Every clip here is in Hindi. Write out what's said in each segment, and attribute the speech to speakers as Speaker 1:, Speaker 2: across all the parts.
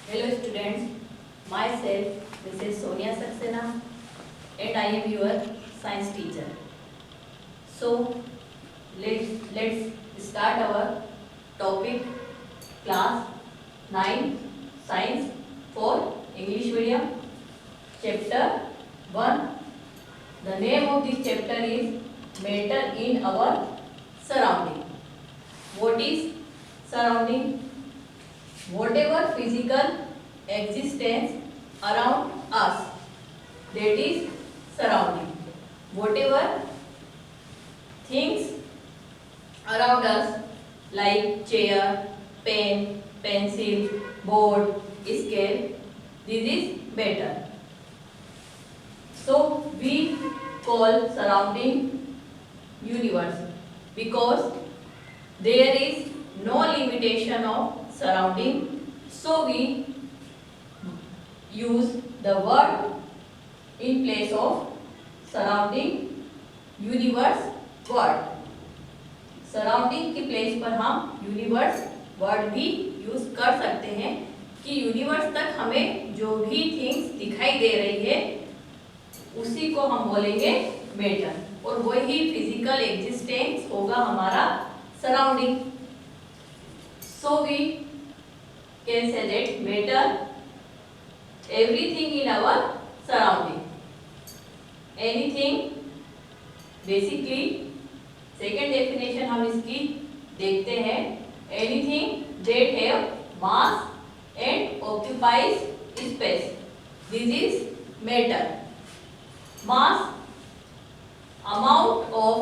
Speaker 1: Hello students, myself Mrs. Sonia Saxena and I am your science teacher. So let's start our topic class 9 science for English medium chapter 1. The name of this chapter is matter in our surrounding. What is surrounding? Whatever physical existence around us, that is surrounding. Whatever things around us like chair, pen, pencil, board, scale, this is matter. So we call surrounding universe because there is no limitation of surrounding, so we use the word in place of surrounding universe word. Surrounding के प्लेस पर हम यूनिवर्स वर्ड भी यूज कर सकते हैं कि यूनिवर्स तक हमें जो भी थिंग्स दिखाई दे रही है उसी को हम बोलेंगे मैटर, और वही फिजिकल एग्जिस्टेंस होगा हमारा surrounding. So we can say that matter everything in our surrounding. Anything, basically second definition हम इसकी देखते हैं. Anything that have mass and occupies space, this is matter. Mass, amount of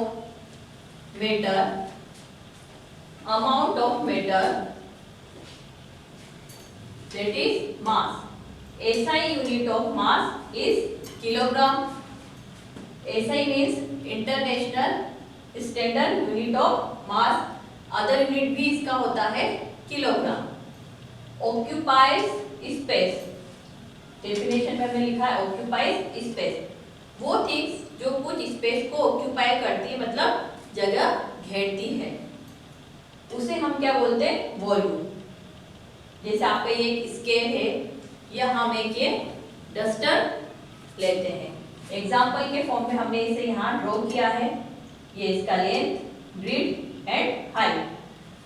Speaker 1: matter, that is mass. SI unit of mass is kilogram. SI means international standard unit of mass. Other unit भी इसका होता है किलोग्राम. Occupies space, डेफिनेशन में मैंने लिखा है occupies space. वो थिंग्स जो कुछ स्पेस को ऑक्यूपाई करती है, मतलब जगह घेरती है, उसे हम क्या बोलते हैं? वॉल्यूम. जैसे आपका ये एक स्केल है या हम एक ये डस्टर लेते हैं. एग्जाम्पल के फॉर्म में हमने इसे यहाँ ड्रॉ किया है. ये इसका length, breadth and height.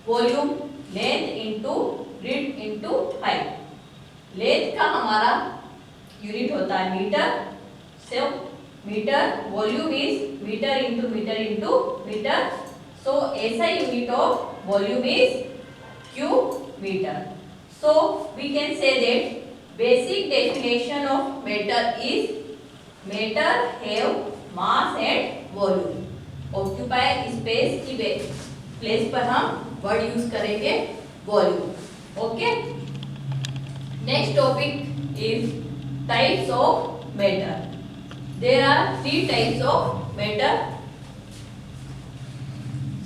Speaker 1: Volume length into breadth into height. Length का हमारा यूनिट होता है metre. So metre, volume is metre into metre. So SI unit of volume is cube meter. So we can say that basic definition of matter is matter have mass and volume. Occupy space की प्लेस पर हम वर्ड यूज करेंगे volume. Okay. Next topic is types of matter. There are 3 types of matter: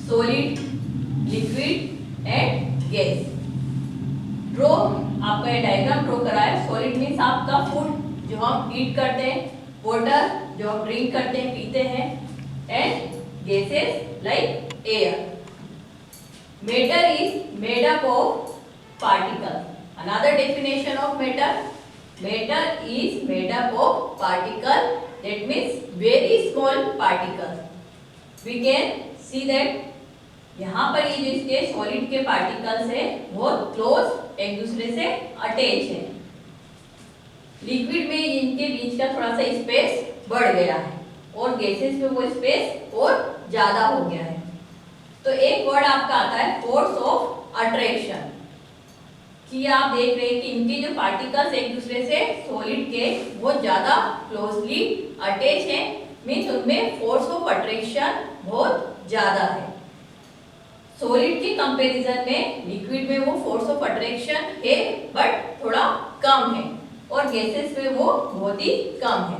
Speaker 1: solid, liquid and gas. Draw, आपका ये डायग्राम ड्रॉ करा है. सॉलिड मीन्स आपका फूड जो हम ईट करते हैं, वाटर जो हम ड्रिंक करते हैं, पीते हैं, and gases like air. Matter is made up of particle. Another definition of matter: matter is made up of particle, that means very small particle. We can see that यहाँ पर ये जो इसके सॉलिड के पार्टिकल्स है बहुत क्लोज एक दूसरे से अटैच है. लिक्विड में इनके बीच का थोड़ा सा स्पेस बढ़ गया है और गैसेस में वो स्पेस और ज्यादा हो गया है. तो एक वर्ड आपका आता है फोर्स ऑफ अट्रैक्शन, कि आप देख रहे हैं कि इनके जो पार्टिकल्स एक दूसरे से सॉलिड के बहुत ज्यादा क्लोजली अटैच हैं, मीन्स उनमें फोर्स ऑफ अट्रैक्शन बहुत ज्यादा है. सॉलिड के कंपैरिजन में लिक्विड में वो फोर्स ऑफ अट्रैक्शन है बट थोड़ा कम है, और गैसेस में वो बहुत ही कम है.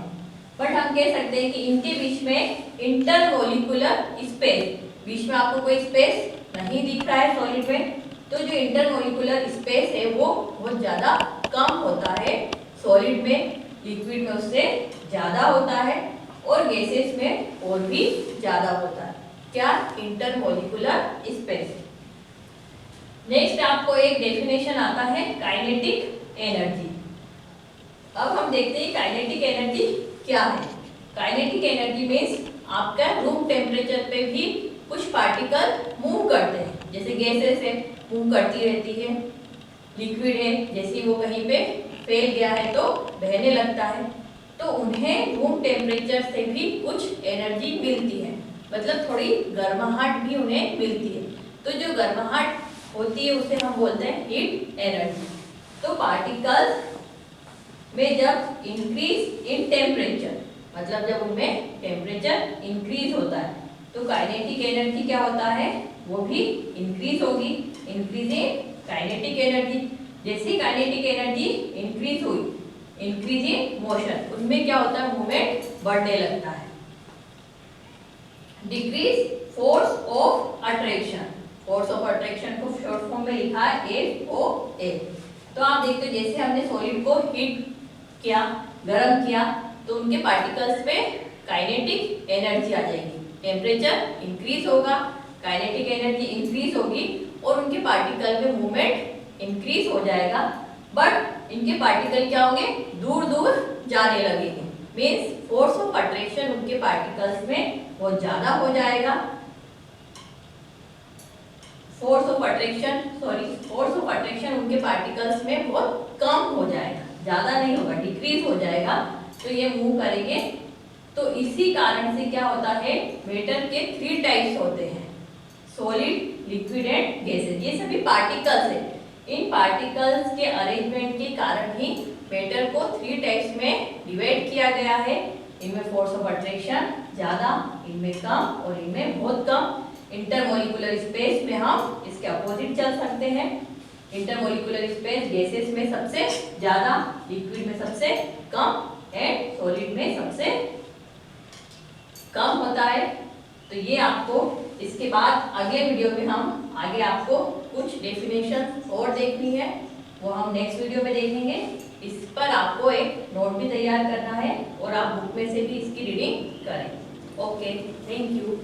Speaker 1: बट हम कह सकते हैं कि इनके बीच में इंटरमोलिकुलर स्पेस, बीच में आपको कोई स्पेस नहीं दिख रहा है सॉलिड में, तो जो इंटरमोलिकुलर स्पेस है वो बहुत ज़्यादा कम होता है सॉलिड में. लिक्विड में उससे ज़्यादा होता है और गैसेस में और भी ज़्यादा होता है. क्या? Intermolecular space. नेक्स्ट आपको एक डेफिनेशन आता है काइनेटिक एनर्जी। अब हम देखते हैं काइनेटिक एनर्जी क्या है। काइनेटिक एनर्जी मीन्स आपका रूम टेम्परेचर पे भी कुछ पार्टिकल मूव करते हैं, जैसे गैसेस है मूव करती रहती है, लिक्विड है जैसे वो कहीं पे फैल गया है तो बहने लगता है, तो उन्हें रूम टेम्परेचर से भी कुछ एनर्जी मिलती है, मतलब थोड़ी गर्माहट भी उन्हें मिलती है। तो जो गर्माहट होती है उसे हम बोलते हैं हीट एनर्जी। तो पार्टिकल्स में जब इंक्रीज इन टेम्परेचर, मतलब जब उनमें टेम्परेचर इंक्रीज होता है तो काइनेटिक एनर्जी क्या होता है, वो भी इंक्रीज होगी। इंक्रीज इन काइनेटिक एनर्जी, जैसे काइनेटिक एनर्जी इंक्रीज हुई, इंक्रीज इन मोशन, उनमें क्या होता है, मूवमेंट बढ़ने लगता है। Decrease force of attraction, force of attraction को शॉर्ट फॉर्म में लिखा है FOA। तो आप देखते हो जैसे हमने सॉलिड को हीट किया, गर्म किया, तो उनके पार्टिकल्स पे काइनेटिक एनर्जी आ जाएगी, टेम्परेचर इंक्रीज होगा, काइनेटिक एनर्जी इंक्रीज होगी और उनके पार्टिकल में मूवमेंट इंक्रीज हो जाएगा। बट इनके पार्टिकल क्या होंगे, दूर दूर जाने लगेंगे, मीन्स फोर्स ऑफ अट्रैक्शन उनके पार्टिकल्स में बहुत ज्यादा हो जाएगा। फोर्स ऑफ अट्रैक्शन उनके पार्टिकल्स में बहुत कम हो जाएगा, ज्यादा नहीं होगा, डिक्रीज हो जाएगा, तो ये मूव करेंगे। तो इसी कारण से क्या होता है, मेटर के 3 टाइप्स होते हैं, सॉलिड, लिक्विड एंड गैसेस। ये सभी पार्टिकल्स है, इन पार्टिकल्स के अरेंजमेंट के कारण ही मेटर को 3 टाइप्स में डिवाइड किया गया है। इनमें फोर्स ऑफ अट्रैक्शन ज्यादा, इनमें कम और इनमें बहुत कम। इंटरमोलिकुलर स्पेस में हम इसके अपोजिट चल सकते हैं। इंटरमोलिकुलर स्पेस गैसेस में सबसे ज्यादा, लिक्विड में सबसे कम एंड सॉलिड में सबसे कम होता है। तो ये आपको इसके बाद अगले वीडियो में हम आगे आपको कुछ डेफिनेशन और देखनी है, वो हम नेक्स्ट वीडियो में देखेंगे। इस पर आपको एक नोट भी तैयार करना है और आप बुक में से भी इसकी रीडिंग करें। Okay, thank you.